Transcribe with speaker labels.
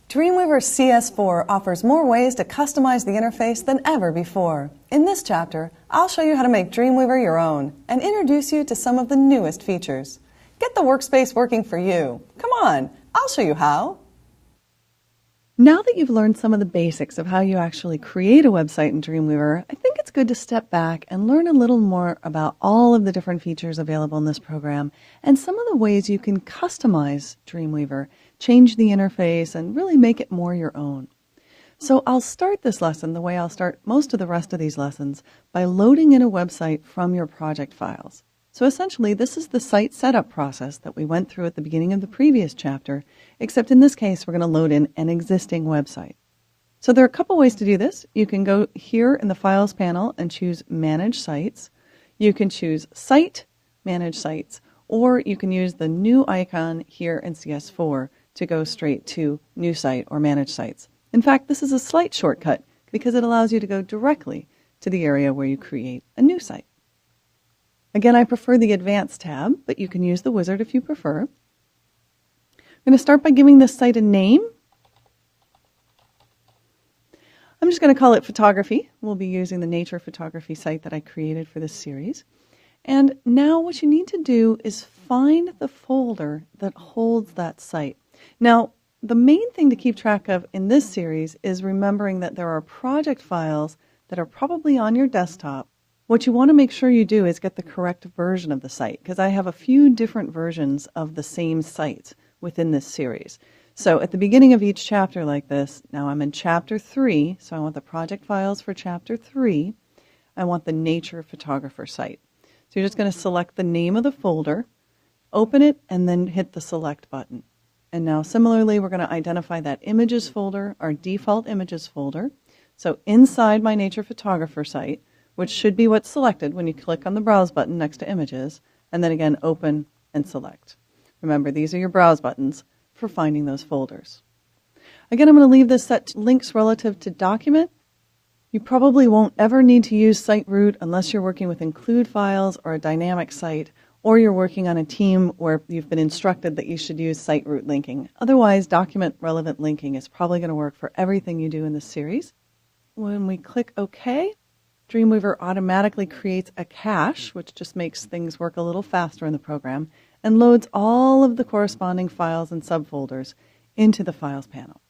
Speaker 1: Dreamweaver CS4 offers more ways to customize the interface than ever before. In this chapter, I'll show you how to make Dreamweaver your own and introduce you to some of the newest features. Get the workspace working for you. Come on, I'll show you how. Now that you've learned some of the basics of how you actually create a website in Dreamweaver, I think it's good to step back and learn a little more about all of the different features available in this program and some of the ways you can customize Dreamweaver, change the interface, and really make it more your own. So I'll start this lesson the way I'll start most of the rest of these lessons by loading in a website from your project files. So essentially, this is the site setup process that we went through at the beginning of the previous chapter, except in this case, we're going to load in an existing website. So there are a couple ways to do this. You can go here in the Files panel and choose Manage Sites. You can choose Site, Manage Sites, or you can use the new icon here in CS4 to go straight to New Site or Manage Sites. In fact, this is a slight shortcut because it allows you to go directly to the area where you create a new site. Again, I prefer the Advanced tab, but you can use the wizard if you prefer. I'm going to start by giving this site a name. I'm just going to call it Photography. We'll be using the nature photography site that I created for this series. And now what you need to do is find the folder that holds that site. Now, the main thing to keep track of in this series is remembering that there are project files that are probably on your desktop. What you want to make sure you do is get the correct version of the site, because I have a few different versions of the same site within this series. So at the beginning of each chapter like this, now I'm in chapter 3, so I want the project files for chapter 3. I want the nature photographer site. So you're just going to select the name of the folder, open it, and then hit the select button. And now similarly, we're going to identify that images folder, our default images folder. So inside my nature photographer site, which should be what's selected when you click on the Browse button next to Images, and then again open and select. Remember, these are your Browse buttons for finding those folders. Again, I'm going to leave this set to links relative to document. You probably won't ever need to use site root unless you're working with include files or a dynamic site, or you're working on a team where you've been instructed that you should use site root linking. Otherwise, document relevant linking is probably going to work for everything you do in this series. When we click OK, Dreamweaver automatically creates a cache, which just makes things work a little faster in the program, and loads all of the corresponding files and subfolders into the Files panel.